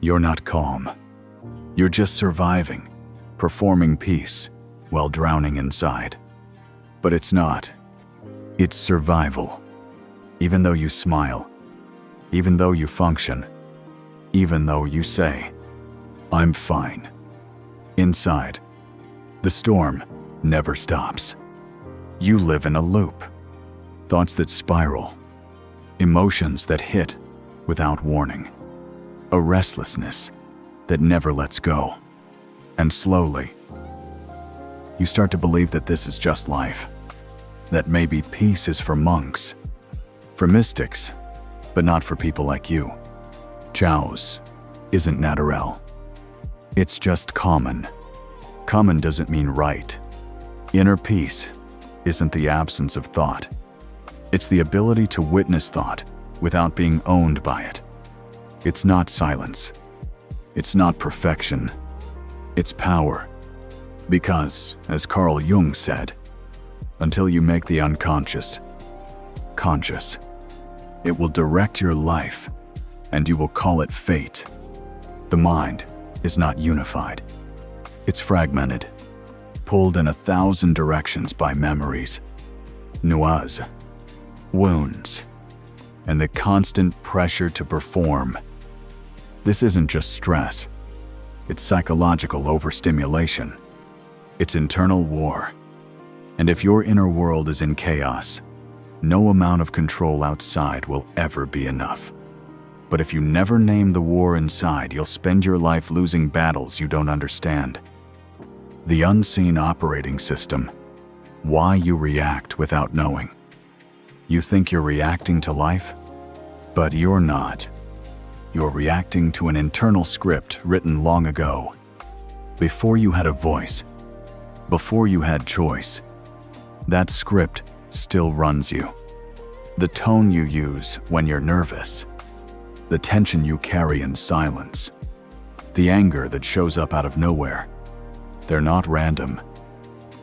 You're not calm. You're just surviving, performing peace while drowning inside. But it's not. It's survival. Even though you smile, even though you function, even though you say, "I'm fine." Inside, the storm never stops. You live in a loop. Thoughts that spiral, emotions that hit without warning, a restlessness that never lets go. And slowly, you start to believe that this is just life, that maybe peace is for monks, for mystics, but not for people like you. Chaos isn't natural. It's just common. Common doesn't mean right. Inner peace isn't the absence of thought. It's the ability to witness thought without being owned by it. It's not silence. It's not perfection. It's power. Because, as Carl Jung said, until you make the unconscious conscious, it will direct your life, and you will call it fate. The mind is not unified. It's fragmented, pulled in 1,000 directions by memories, nuances, wounds, and the constant pressure to perform. This isn't just stress. It's psychological overstimulation. It's internal war. And if your inner world is in chaos, no amount of control outside will ever be enough. But if you never name the war inside, you'll spend your life losing battles you don't understand. The unseen operating system. Why you react without knowing. You think you're reacting to life? But you're not. You're reacting to an internal script written long ago. Before you had a voice. Before you had choice. That script still runs you. The tone you use when you're nervous. The tension you carry in silence. The anger that shows up out of nowhere. They're not random.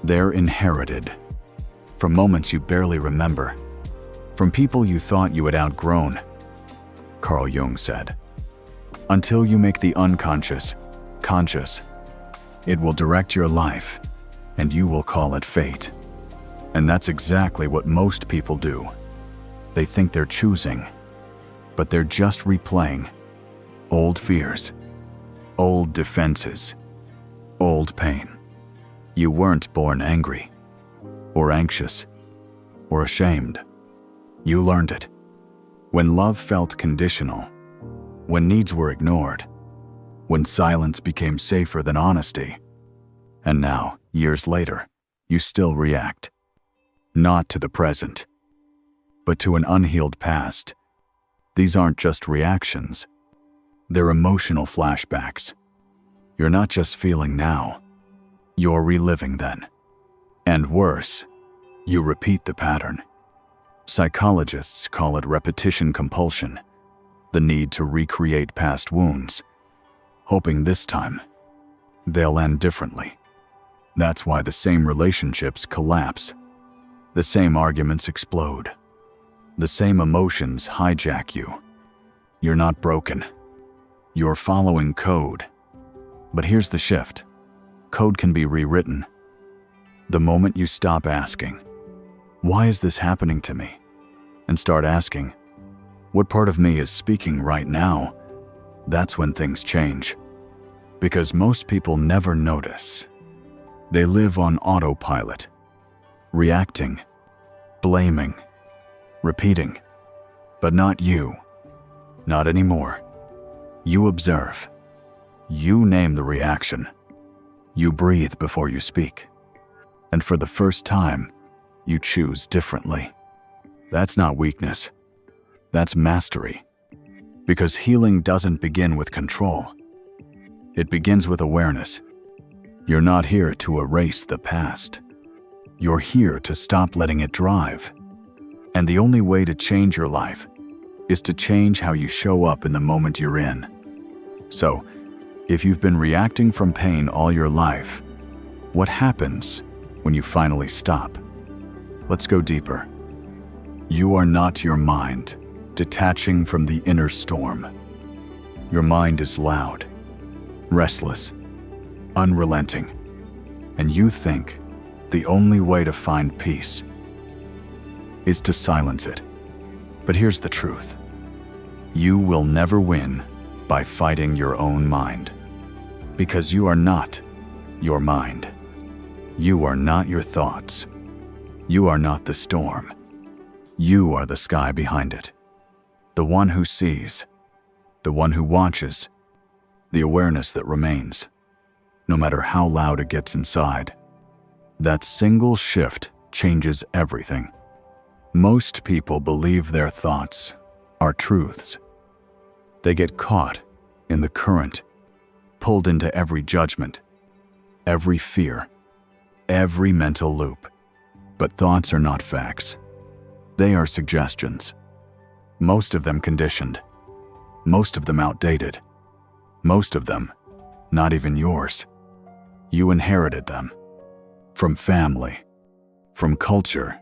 They're inherited. From moments you barely remember. From people you thought you had outgrown. Carl Jung said, "Until you make the unconscious conscious, it will direct your life, and you will call it fate." And that's exactly what most people do. They think they're choosing, but they're just replaying old fears, old defenses, old pain. You weren't born angry, or anxious, or ashamed. You learned it. When love felt conditional, when needs were ignored, when silence became safer than honesty. And now, years later, you still react. Not to the present, but to an unhealed past. These aren't just reactions. They're emotional flashbacks. You're not just feeling now. You're reliving then. And worse, you repeat the pattern. Psychologists call it repetition compulsion, the need to recreate past wounds, hoping this time they'll end differently. That's why the same relationships collapse. The same arguments explode. The same emotions hijack you. You're not broken. You're following code. But here's the shift. Code can be rewritten. The moment you stop asking, "Why is this happening to me?" and start asking, "What part of me is speaking right now?" that's when things change. Because most people never notice. They live on autopilot. Reacting, blaming, repeating. But not you. Not anymore. You observe. You name the reaction. You breathe before you speak. And for the first time, you choose differently. That's not weakness. That's mastery. Because healing doesn't begin with control. It begins with awareness. You're not here to erase the past. You're here to stop letting it drive. And the only way to change your life is to change how you show up in the moment you're in. So, if you've been reacting from pain all your life, what happens when you finally stop? Let's go deeper. You are not your mind, detaching from the inner storm. Your mind is loud, restless, unrelenting, and you think the only way to find peace is to silence it. But here's the truth. You will never win by fighting your own mind, because you are not your mind. You are not your thoughts. You are not the storm. You are the sky behind it. The one who sees, the one who watches, the awareness that remains, no matter how loud it gets inside. That single shift changes everything. Most people believe their thoughts are truths. They get caught in the current, pulled into every judgment, every fear, every mental loop. But thoughts are not facts. They are suggestions. Most of them conditioned. Most of them outdated. Most of them not even yours. You inherited them. From family, from culture,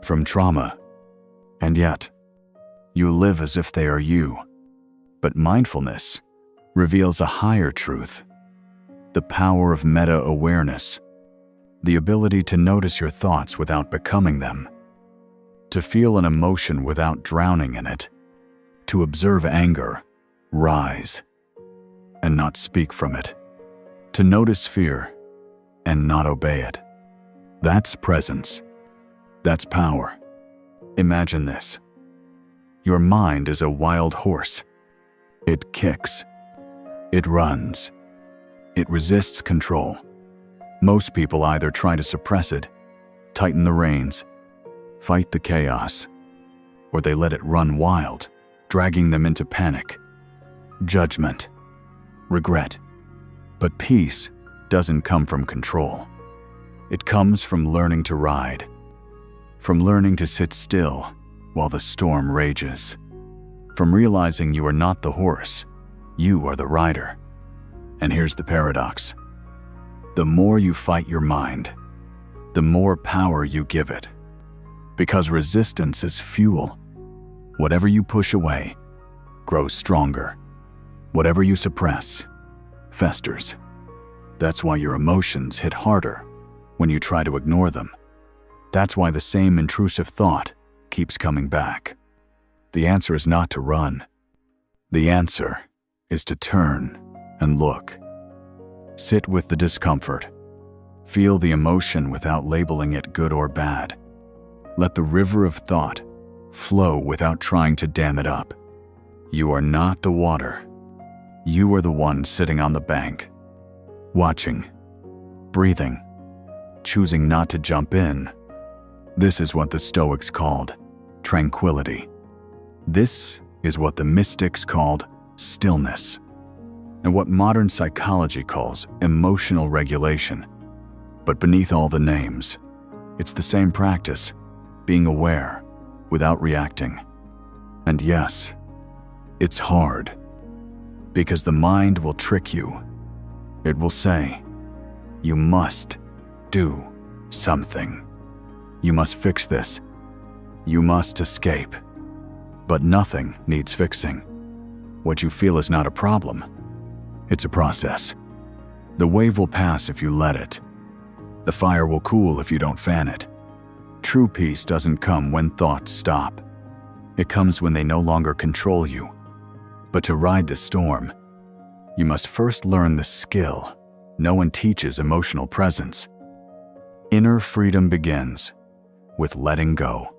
from trauma. And yet, you live as if they are you. But mindfulness reveals a higher truth. The power of meta-awareness. The ability to notice your thoughts without becoming them. To feel an emotion without drowning in it. To observe anger rise and not speak from it. To notice fear and not obey it. That's presence. That's power. Imagine this. Your mind is a wild horse. It kicks. It runs. It resists control. Most people either try to suppress it, tighten the reins, fight the chaos, or they let it run wild, dragging them into panic, judgment, regret. But peace doesn't come from control. It comes from learning to ride, from learning to sit still while the storm rages, from realizing you are not the horse, you are the rider. And here's the paradox. The more you fight your mind, the more power you give it. Because resistance is fuel. Whatever you push away grows stronger. Whatever you suppress festers. That's why your emotions hit harder when you try to ignore them. That's why the same intrusive thought keeps coming back. The answer is not to run. The answer is to turn and look. Sit with the discomfort. Feel the emotion without labeling it good or bad. Let the river of thought flow without trying to dam it up. You are not the water. You are the one sitting on the bank, watching, breathing, choosing not to jump in. This is what the Stoics called tranquility. This is what the mystics called stillness, and what modern psychology calls emotional regulation. But beneath all the names, it's the same practice, being aware without reacting. And yes, it's hard, because the mind will trick you. It will say, you must do something. You must fix this. You must escape. But nothing needs fixing. What you feel is not a problem. It's a process. The wave will pass if you let it. The fire will cool if you don't fan it. True peace doesn't come when thoughts stop. It comes when they no longer control you. But to ride the storm, you must first learn the skill no one teaches: emotional presence. Inner freedom begins with letting go.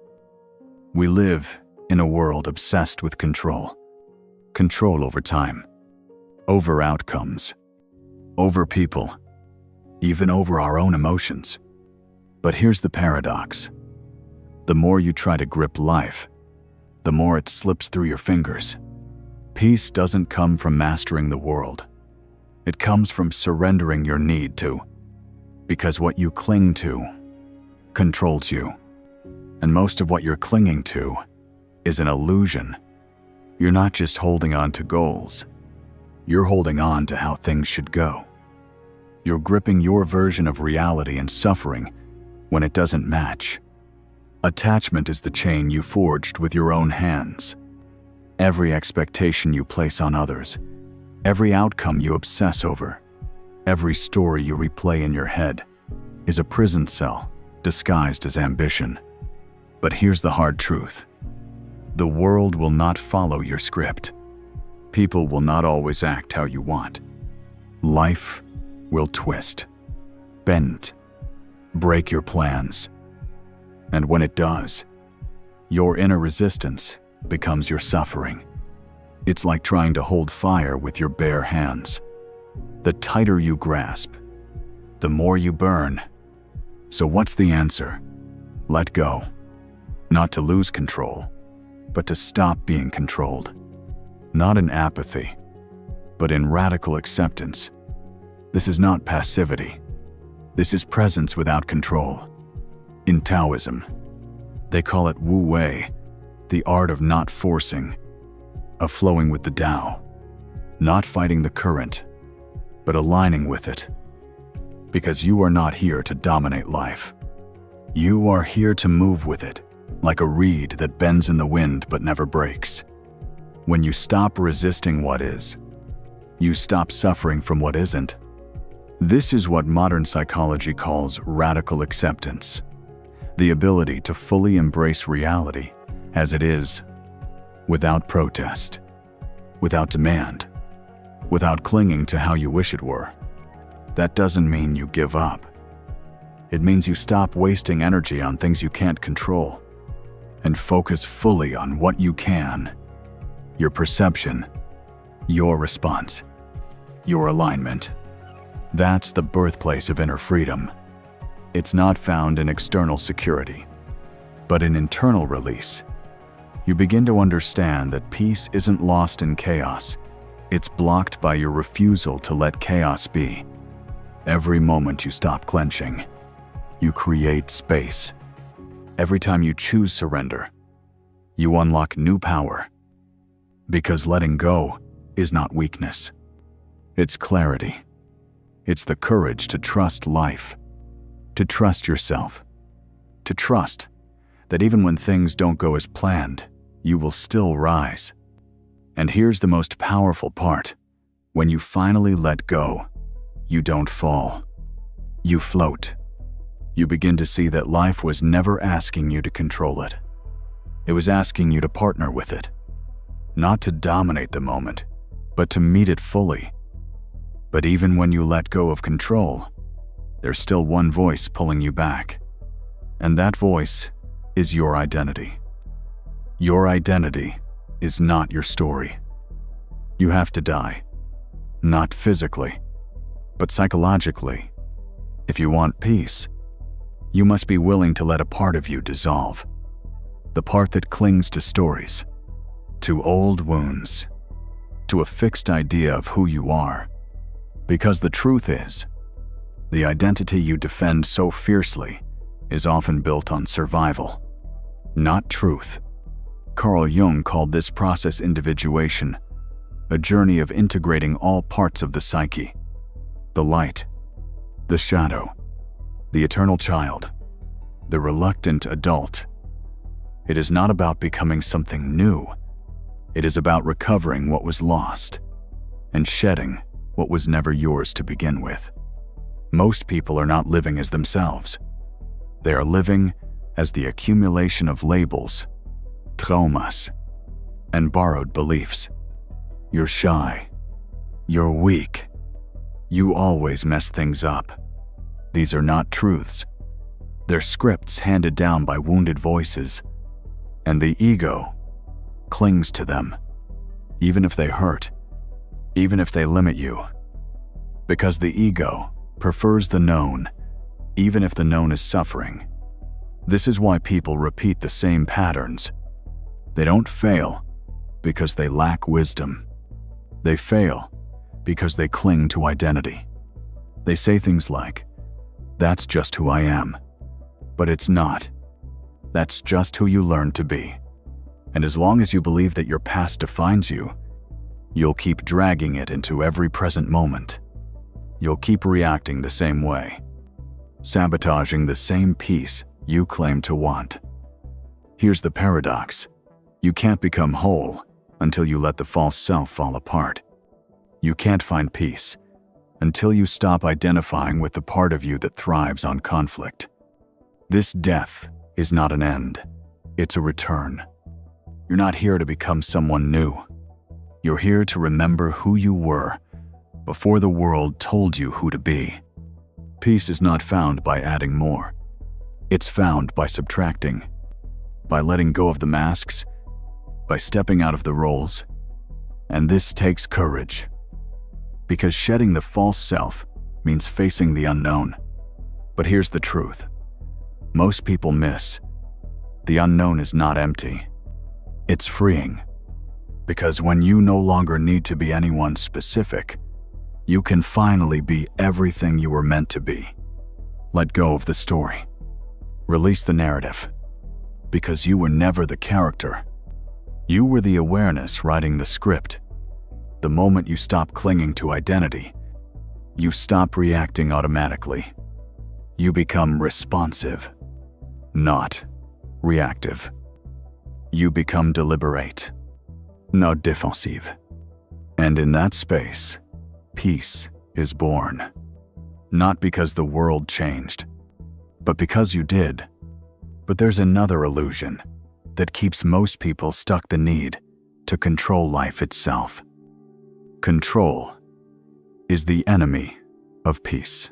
We live in a world obsessed with control. Control over time, over outcomes, over people, even over our own emotions. But here's the paradox. The more you try to grip life, the more it slips through your fingers. Peace doesn't come from mastering the world. It comes from surrendering your need to, because what you cling to controls you. And most of what you're clinging to is an illusion. You're not just holding on to goals. You're holding on to how things should go. You're gripping your version of reality and suffering when it doesn't match. Attachment is the chain you forged with your own hands. Every expectation you place on others, every outcome you obsess over, every story you replay in your head is a prison cell disguised as ambition. But here's the hard truth. The world will not follow your script. People will not always act how you want. Life will twist, bend, break your plans. And when it does, your inner resistance becomes your suffering. It's like trying to hold fire with your bare hands. The tighter you grasp, the more you burn. So what's the answer? Let go. Not to lose control, but to stop being controlled. Not in apathy, but in radical acceptance. This is not passivity. This is presence without control. In Taoism, they call it Wu Wei, the art of not forcing, of flowing with the Tao, not fighting the current, but aligning with it. Because you are not here to dominate life. You are here to move with it, like a reed that bends in the wind but never breaks. When you stop resisting what is, you stop suffering from what isn't. This is what modern psychology calls radical acceptance, the ability to fully embrace reality as it is, without protest, without demand, without clinging to how you wish it were. That doesn't mean you give up. It means you stop wasting energy on things you can't control and focus fully on what you can. Your perception, your response, your alignment. That's the birthplace of inner freedom. It's not found in external security, but in internal release. You begin to understand that peace isn't lost in chaos. It's blocked by your refusal to let chaos be. Every moment you stop clenching, you create space. Every time you choose surrender, you unlock new power. Because letting go is not weakness. It's clarity. It's the courage to trust life, to trust yourself, to trust that even when things don't go as planned, you will still rise. And here's the most powerful part. When you finally let go, you don't fall. You float. You begin to see that life was never asking you to control it. It was asking you to partner with it. Not to dominate the moment, but to meet it fully. But even when you let go of control, there's still one voice pulling you back. And that voice is your identity. Your identity is not your story. You have to die. Not physically, but psychologically. If you want peace, you must be willing to let a part of you dissolve. The part that clings to stories, to old wounds, to a fixed idea of who you are. Because the truth is, the identity you defend so fiercely is often built on survival, not truth. Carl Jung called this process individuation, a journey of integrating all parts of the psyche, the light, the shadow, the eternal child, the reluctant adult. It is not about becoming something new. It is about recovering what was lost and shedding what was never yours to begin with. Most people are not living as themselves. They are living as the accumulation of labels, traumas, and borrowed beliefs. You're shy. You're weak. You always mess things up. These are not truths. They're scripts handed down by wounded voices, and the ego clings to them, even if they hurt, even if they limit you. Because the ego prefers the known, even if the known is suffering. This is why people repeat the same patterns. They don't fail because they lack wisdom. They fail because they cling to identity. They say things like, "That's just who I am." But it's not. That's just who you learn to be. And as long as you believe that your past defines you, you'll keep dragging it into every present moment. You'll keep reacting the same way, sabotaging the same peace you claim to want. Here's the paradox. You can't become whole until you let the false self fall apart. You can't find peace until you stop identifying with the part of you that thrives on conflict. This death is not an end, it's a return. You're not here to become someone new. You're here to remember who you were before the world told you who to be. Peace is not found by adding more. It's found by subtracting, by letting go of the masks, by stepping out of the roles. And this takes courage, because shedding the false self means facing the unknown. But here's the truth. Most people miss. The unknown is not empty. It's freeing. Because when you no longer need to be anyone specific, you can finally be everything you were meant to be. Let go of the story. Release the narrative. Because you were never the character. You were the awareness writing the script. The moment you stop clinging to identity, you stop reacting automatically. You become responsive, not reactive. You become deliberate, not defensive. And in that space, peace is born. Not because the world changed, but because you did. But there's another illusion that keeps most people stuck: the need to control life itself. Control is the enemy of peace.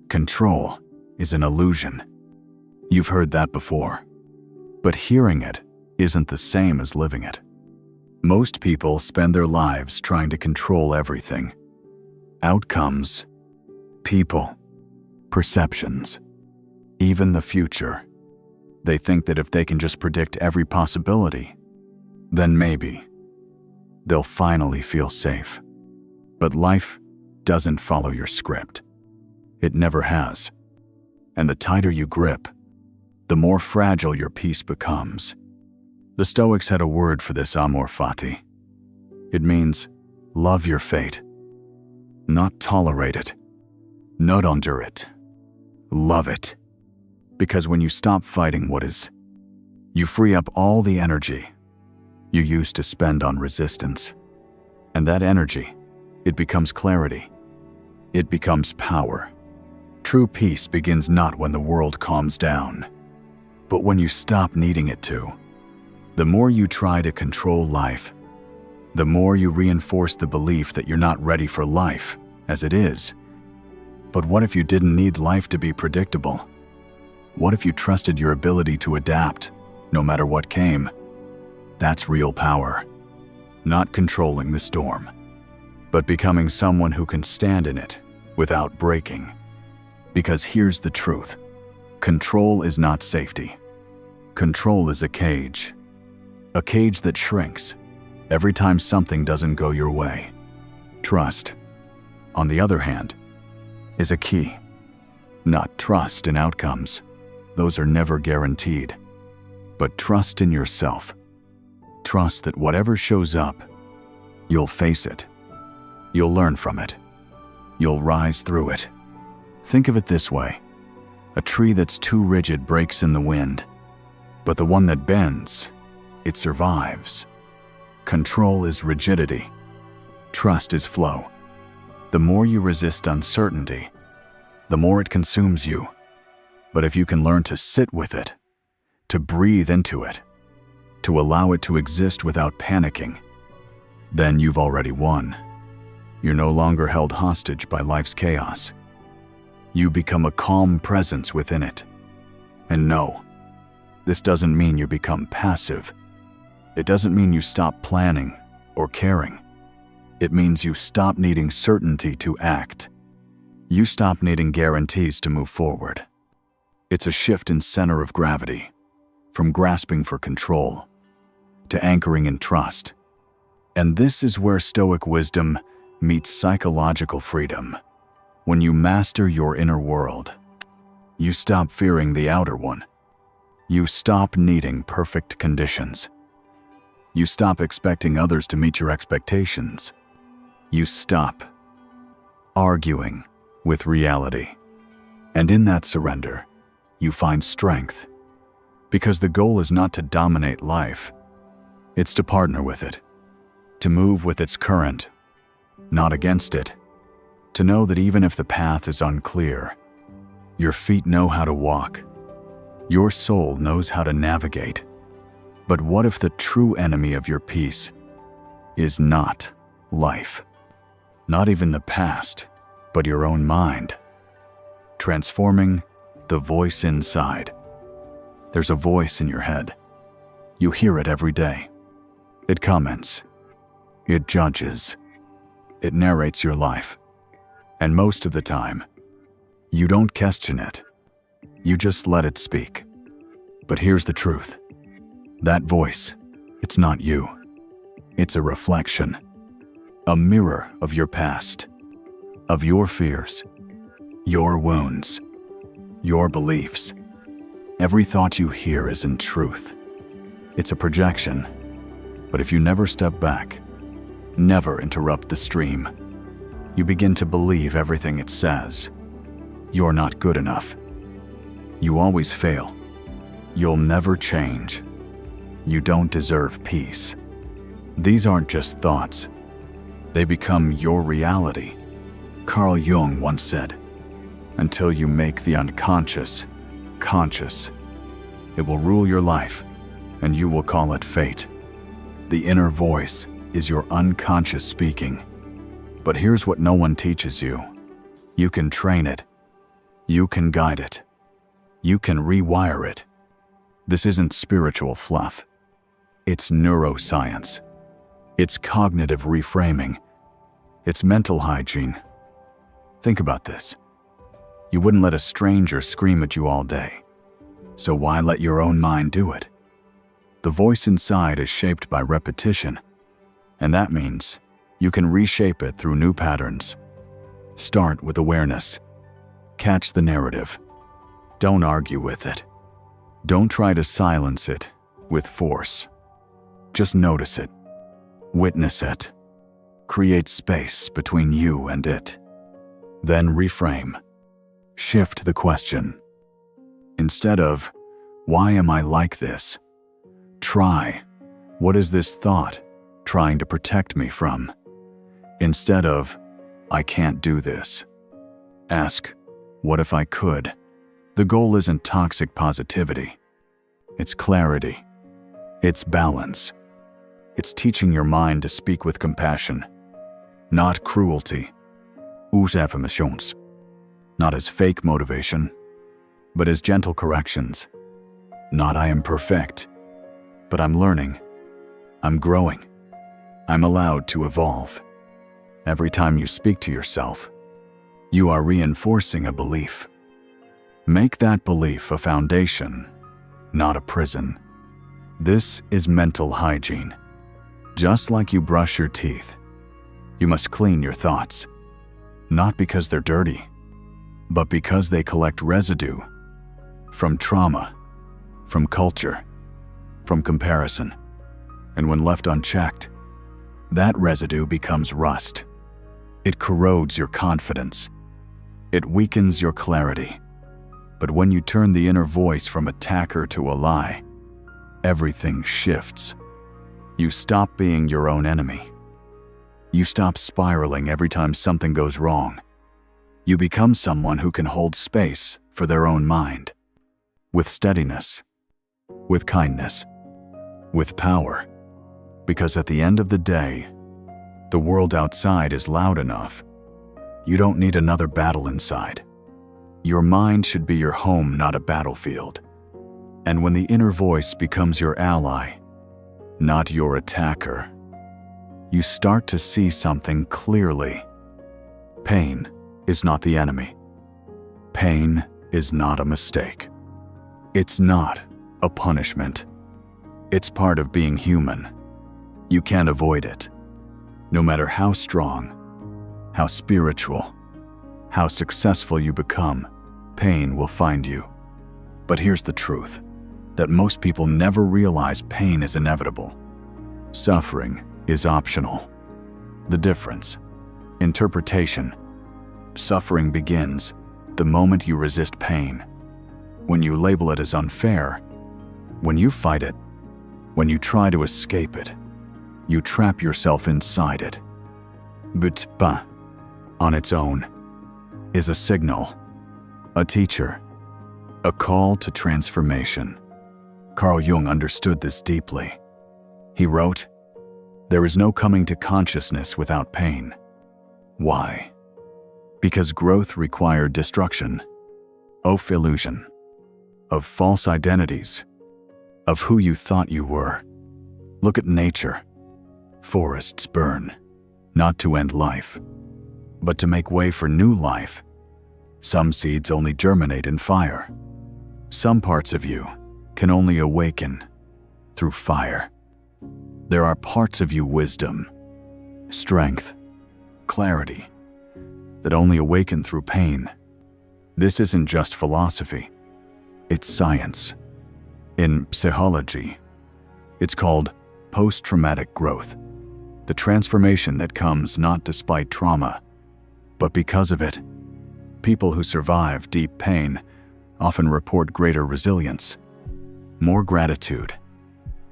Control is an illusion. You've heard that before. But hearing it isn't the same as living it. Most people spend their lives trying to control everything. Outcomes, people, perceptions, even the future. They think that if they can just predict every possibility, then maybe they'll finally feel safe. But life doesn't follow your script. It never has. And the tighter you grip, the more fragile your peace becomes. The Stoics had a word for this: amor fati. It means love your fate. Not tolerate it. Not endure it. Love it. Because when you stop fighting what is, you free up all the energy you used to spend on resistance. And that energy, it becomes clarity. It becomes power. True peace begins not when the world calms down, but when you stop needing it to. The more you try to control life, the more you reinforce the belief that you're not ready for life as it is. But what if you didn't need life to be predictable? What if you trusted your ability to adapt, no matter what came? That's real power. Not controlling the storm, but becoming someone who can stand in it without breaking. Because here's the truth. Control is not safety. Control is a cage. A cage that shrinks every time something doesn't go your way. Trust, on the other hand, is a key. Not trust in outcomes. Those are never guaranteed. But trust in yourself. Trust that whatever shows up, you'll face it. You'll learn from it. You'll rise through it. Think of it this way. A tree that's too rigid breaks in the wind, but the one that bends, it survives. Control is rigidity. Trust is flow. The more you resist uncertainty, the more it consumes you. But if you can learn to sit with it, to breathe into it, to allow it to exist without panicking, then you've already won. You're no longer held hostage by life's chaos. You become a calm presence within it. And no, this doesn't mean you become passive. It doesn't mean you stop planning or caring. It means you stop needing certainty to act. You stop needing guarantees to move forward. It's a shift in center of gravity, from grasping for control to anchoring in trust. And this is where Stoic wisdom meets psychological freedom. When you master your inner world, you stop fearing the outer one. You stop needing perfect conditions. You stop expecting others to meet your expectations. You stop arguing with reality. And in that surrender, you find strength. Because the goal is not to dominate life, it's to partner with it, to move with its current, not against it, to know that even if the path is unclear, your feet know how to walk, your soul knows how to navigate. But what if the true enemy of your peace is not life, not even the past, but your own mind? Transforming the voice inside. There's a voice in your head. You hear it every day. It comments. It judges. It narrates your life. And most of the time, you don't question it. You just let it speak. But here's the truth. That voice, it's not you. It's a reflection, a mirror of your past, of your fears, your wounds, your beliefs. Every thought you hear is in truth. It's a projection. But if you never step back, never interrupt the stream, you begin to believe everything it says. You're not good enough. You always fail. You'll never change. You don't deserve peace. These aren't just thoughts. They become your reality. Carl Jung once said, "Until you make the unconscious conscious, it will rule your life, and you will call it fate." The inner voice is your unconscious speaking. But here's what no one teaches you. You can train it. You can guide it. You can rewire it. This isn't spiritual fluff. It's neuroscience. It's cognitive reframing. It's mental hygiene. Think about this. You wouldn't let a stranger scream at you all day. So why let your own mind do it? The voice inside is shaped by repetition, and that means you can reshape it through new patterns. Start with awareness. Catch the narrative. Don't argue with it. Don't try to silence it with force. Just notice it. Witness it. Create space between you and it. Then reframe. Shift the question. Instead of, "Why am I like this?" try, "What is this thought trying to protect me from?" Instead of, "I can't do this," ask, "What if I could?" The goal isn't toxic positivity. It's clarity. It's balance. It's teaching your mind to speak with compassion, not cruelty. Use affirmations, not as fake motivation, but as gentle corrections. Not "I am perfect," but "I'm learning. I'm growing. I'm allowed to evolve." Every time you speak to yourself, you are reinforcing a belief. Make that belief a foundation, not a prison. This is mental hygiene. Just like you brush your teeth, you must clean your thoughts, not because they're dirty, but because they collect residue from trauma, from culture, from comparison. And when left unchecked, that residue becomes rust. It corrodes your confidence. It weakens your clarity. But when you turn the inner voice from attacker to ally, everything shifts. You stop being your own enemy. You stop spiraling every time something goes wrong. You become someone who can hold space for their own mind, with steadiness, with kindness, with power. Because at the end of the day, the world outside is loud enough. You don't need another battle inside. Your mind should be your home, not a battlefield. And when the inner voice becomes your ally, not your attacker, you start to see something clearly. Pain is not the enemy. Pain is not a mistake. It's not a punishment. It's part of being human. You can't avoid it. No matter how strong, how spiritual, how successful you become, pain will find you. But here's the truth, that most people never realize pain is inevitable. Suffering is optional. The difference, interpretation. Suffering begins the moment you resist pain. When you label it as unfair, when you fight it, when you try to escape it, You trap yourself inside it. But pa, on its own, is a signal, a teacher, a call to transformation. Carl Jung understood this deeply. He wrote, "There is no coming to consciousness without pain." Why? Because growth required destruction of illusion, of false identities, of who you thought you were. Look at nature. Forests burn, not to end life, but to make way for new life. Some seeds only germinate in fire. Some parts of you can only awaken through fire. There are parts of you, wisdom, strength, clarity, that only awaken through pain. This isn't just philosophy, it's science. In psychology, it's called post-traumatic growth, the transformation that comes not despite trauma, but because of it. People who survive deep pain often report greater resilience, more gratitude,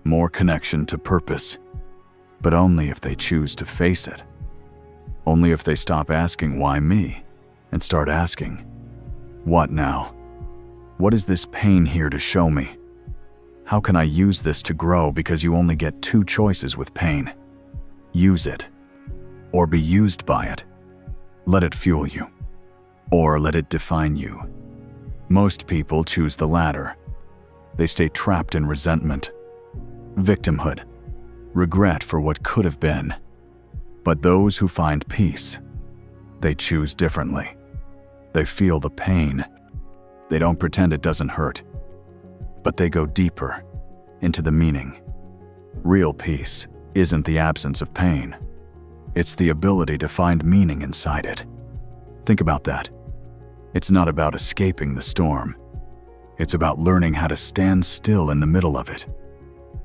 more connection to purpose, but only if they choose to face it. Only if they stop asking, "Why me?" and start asking, "What now? What is this pain here to show me? How can I use this to grow?" Because you only get two choices with pain. Use it, or be used by it. Let it fuel you, or let it define you. Most people choose the latter. They stay trapped in resentment, victimhood, regret for what could have been. But those who find peace, they choose differently. They feel the pain. They don't pretend it doesn't hurt, but they go deeper into the meaning. Real peace isn't the absence of pain. It's the ability to find meaning inside it. Think about that. It's not about escaping the storm. It's about learning how to stand still in the middle of it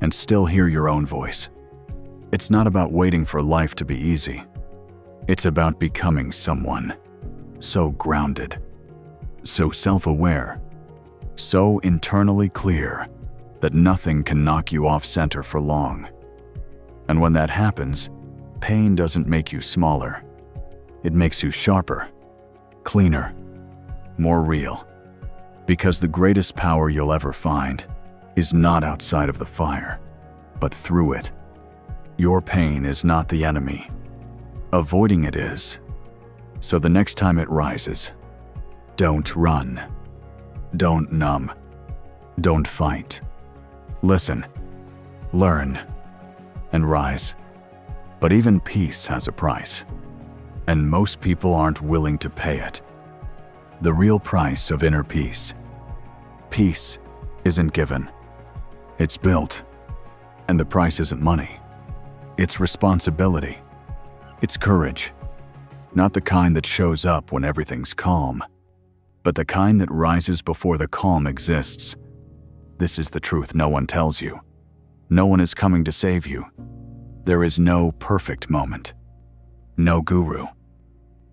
and still hear your own voice. It's not about waiting for life to be easy. It's about becoming someone so grounded, so self-aware, so internally clear that nothing can knock you off center for long. And when that happens, pain doesn't make you smaller. It makes you sharper, cleaner, more real. Because the greatest power you'll ever find is not outside of the fire, but through it. Your pain is not the enemy. Avoiding it is. So the next time it rises, don't run. Don't numb. Don't fight. Listen, learn, and rise. But even peace has a price, and most people aren't willing to pay it. The real price of inner peace. Peace isn't given. It's built. And the price isn't money. It's responsibility. It's courage. Not the kind that shows up when everything's calm, but the kind that rises before the calm exists. This is the truth no one tells you. No one is coming to save you. There is no perfect moment. No guru.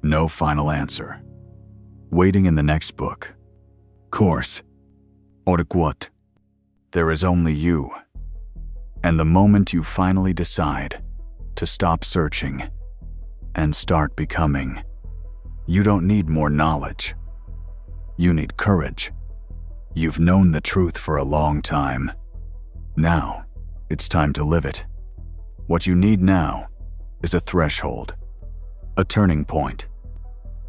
No final answer. Waiting in the next book, course, or quote. There is only you. And the moment you finally decide to stop searching and start becoming, you don't need more knowledge. You need courage. You've known the truth for a long time. Now, it's time to live it. What you need now is a threshold, a turning point,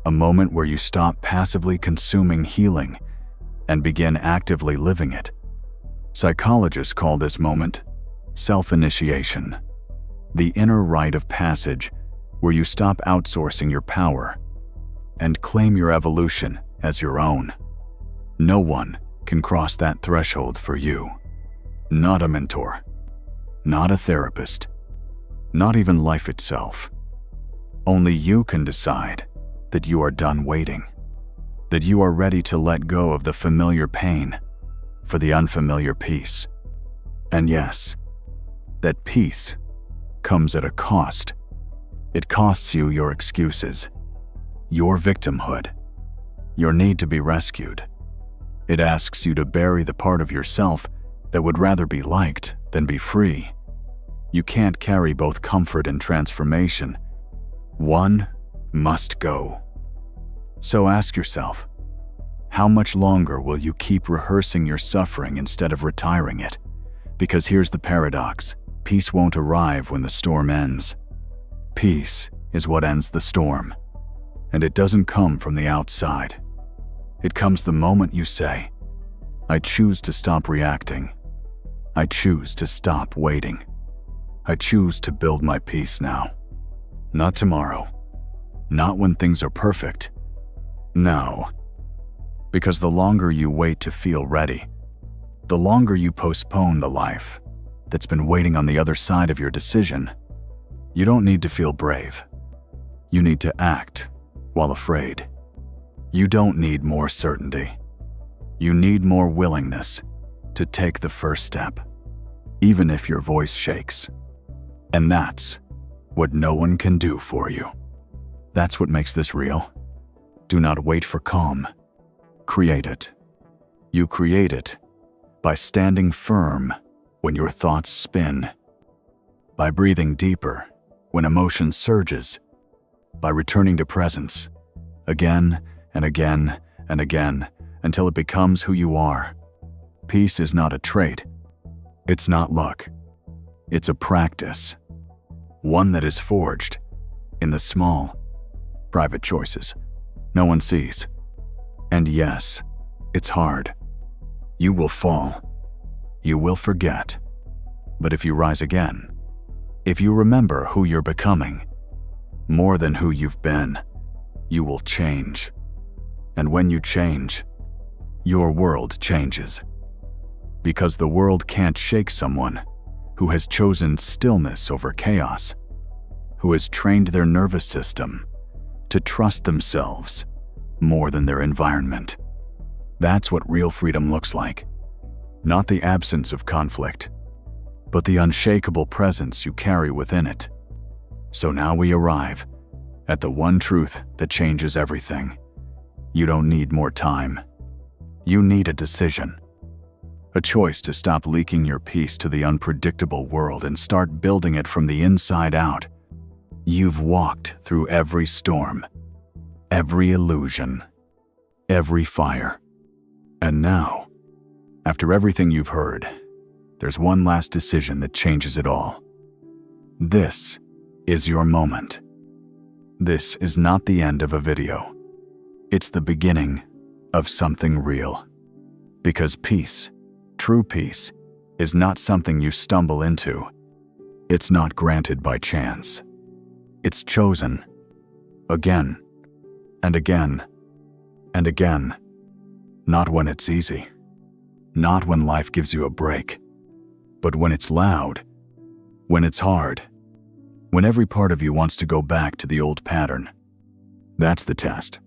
a moment where you stop passively consuming healing and begin actively living it. Psychologists call this moment self-initiation, the inner rite of passage where you stop outsourcing your power and claim your evolution as your own. No one can cross that threshold for you. Not a mentor, not a therapist, not even life itself. Only you can decide that you are done waiting, that you are ready to let go of the familiar pain for the unfamiliar peace. And yes, that peace comes at a cost. It costs you your excuses, your victimhood, your need to be rescued. It asks you to bury the part of yourself that would rather be liked than be free. You can't carry both comfort and transformation. One must go. So ask yourself, how much longer will you keep rehearsing your suffering instead of retiring it? Because here's the paradox. Peace won't arrive when the storm ends. Peace is what ends the storm. And it doesn't come from the outside. It comes the moment you say, I choose to stop reacting. I choose to stop waiting. I choose to build my peace now. Not tomorrow. Not when things are perfect. Now. Because the longer you wait to feel ready, the longer you postpone the life that's been waiting on the other side of your decision. You don't need to feel brave. You need to act while afraid. You don't need more certainty. You need more willingness to take the first step, even if your voice shakes. And that's what no one can do for you. That's what makes this real. Do not wait for calm. Create it. You create it by standing firm when your thoughts spin, by breathing deeper when emotion surges, by returning to presence again and again and again until it becomes who you are. Peace is not a trait. It's not luck. It's a practice. One that is forged in the small, private choices no one sees. And yes, it's hard. You will fall. You will forget. But if you rise again, if you remember who you're becoming, more than who you've been, you will change. And when you change, your world changes. Because the world can't shake someone who has chosen stillness over chaos, who has trained their nervous system to trust themselves more than their environment. That's what real freedom looks like. Not the absence of conflict, but the unshakable presence you carry within it. So now we arrive at the one truth that changes everything. You don't need more time. You need a decision. A choice to stop leaking your peace to the unpredictable world and start building it from the inside out. You've walked through every storm, every illusion, every fire. And now, after everything you've heard, there's one last decision that changes it all. This is your moment. This is not the end of a video. It's the beginning of something real. Because peace, true peace, is not something you stumble into. It's not granted by chance. It's chosen again and again and again. Not when it's easy. Not when life gives you a break. But when it's loud. When it's hard. When every part of you wants to go back to the old pattern. That's the test.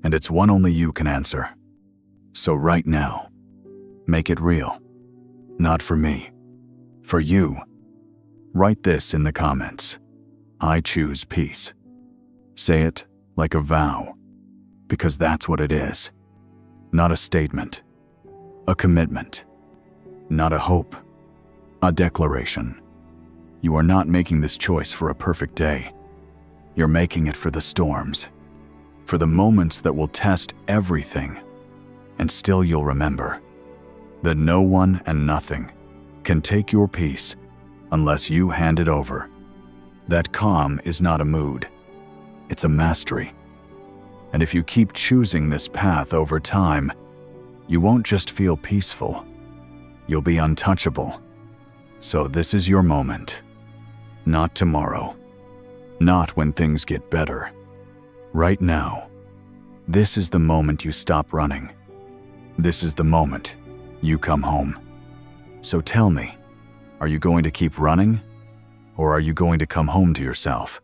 And it's one only you can answer. So right now, make it real. Not for me. For you. Write this in the comments. I choose peace. Say it like a vow. Because that's what it is. Not a statement. A commitment. Not a hope. A declaration. You are not making this choice for a perfect day. You're making it for the storms. For the moments that will test everything. And still you'll remember that no one and nothing can take your peace unless you hand it over. That calm is not a mood. It's a mastery. And if you keep choosing this path over time, you won't just feel peaceful. You'll be untouchable. So this is your moment. Not tomorrow. Not when things get better. Right now. This is the moment you stop running. This is the moment you come home. So tell me, are you going to keep running? Or are you going to come home to yourself?